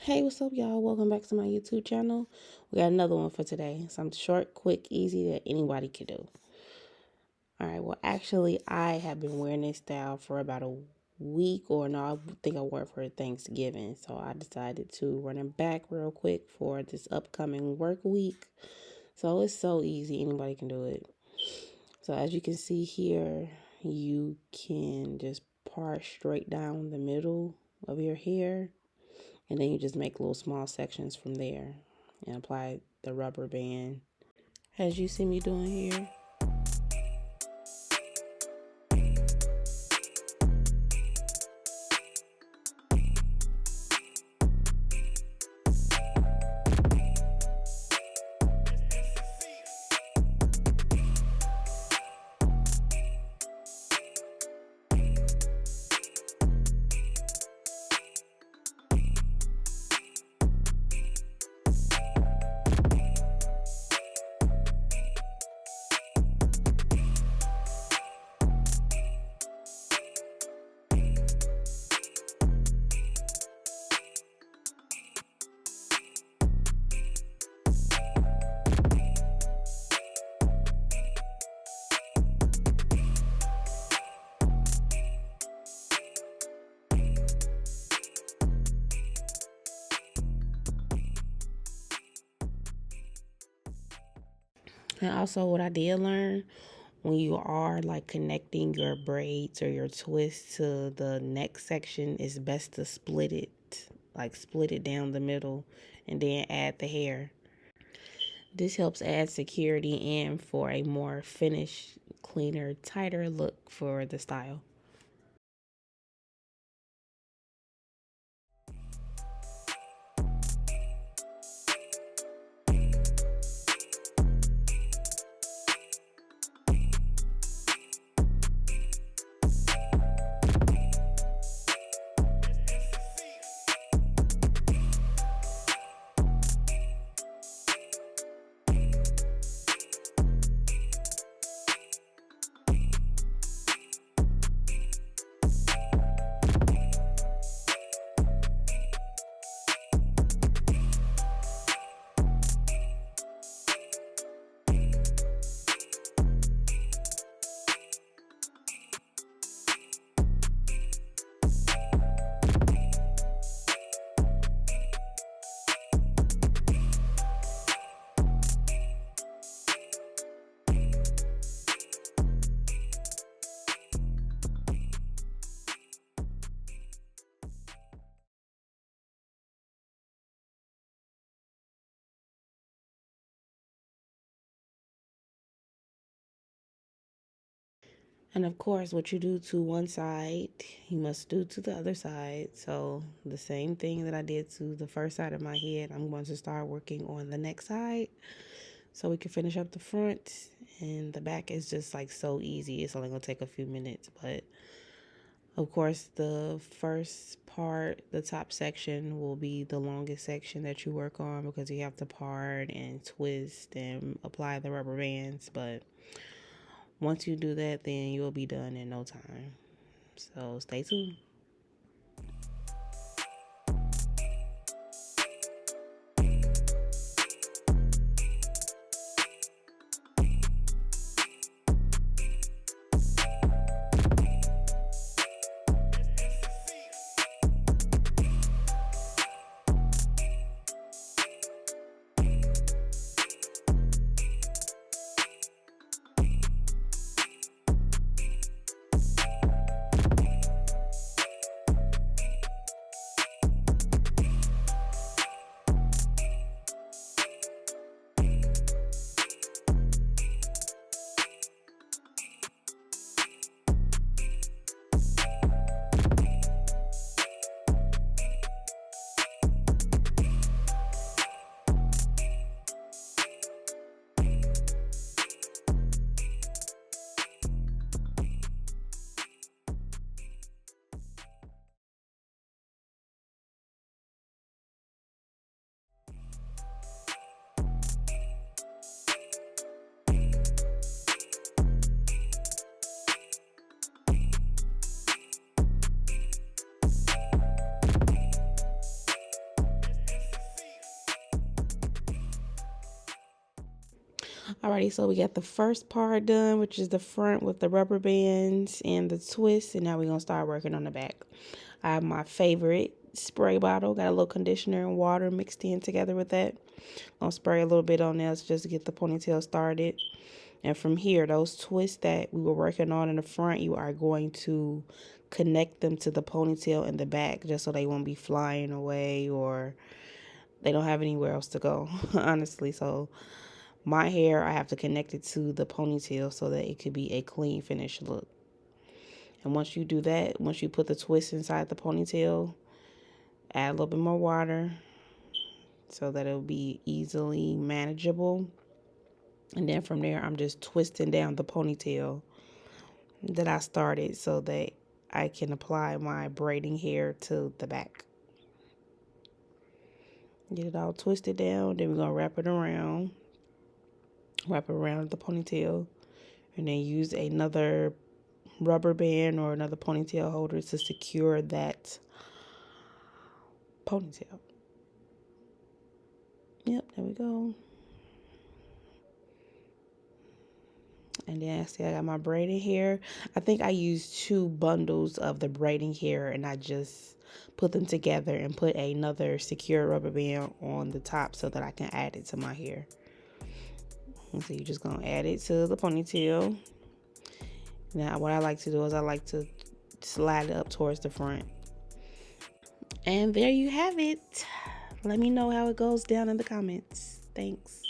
Hey, what's up, y'all? Welcome back to my YouTube channel. We got another one for today. Something short, quick, easy that anybody can do. All right, well, actually, I have been wearing this style for about a week, or no, I think I wore it for Thanksgiving. So I decided to run it back real quick for this upcoming work week. So it's so easy, anybody can do it. So as you can see here, you can just part straight down the middle of your hair. And then you just make little small sections from there and apply the rubber band as you see me doing here. And also what I did learn, when you are like connecting your braids or your twists to the neck section, it's best to split it down the middle and then add the hair. This helps add security and for a more finished, cleaner, tighter look for the style. And of course, what you do to one side, you must do to the other side. So the same thing that I did to the first side of my head, I'm going to start working on the next side so we can finish up the front. And the back is just like so easy. It's only going to take a few minutes. But of course, the first part, the top section, will be the longest section that you work on because you have to part and twist and apply the rubber bands. But once you do that, then you'll be done in no time. So stay tuned. Alrighty, so we got the first part done, which is the front with the rubber bands and the twist, and now we're gonna start working on the back. I have my favorite spray bottle, got a little conditioner and water mixed in together with that. Gonna spray a little bit on there just to get the ponytail started. And from here, those twists that we were working on in the front, you are going to connect them to the ponytail in the back just so they won't be flying away or they don't have anywhere else to go, honestly. So my hair, I have to connect it to the ponytail so that it could be a clean finished look. And once you do that, once you put the twist inside the ponytail, add a little bit more water so that it'll be easily manageable. And then from there, I'm just twisting down the ponytail that I started so that I can apply my braiding hair to the back. Get it all twisted down. Then we're going to wrap it around the ponytail. And then use another rubber band or another ponytail holder to secure that ponytail. Yep, there we go. And then I see I got my braiding hair. I think I used 2 bundles of the braiding hair and I just put them together and put another secure rubber band on the top so that I can add it to my hair. And so you're just going to add it to the ponytail. Now what I like to do is I like to slide it up towards the front. And there you have it. Let me know how it goes down in the comments. Thanks.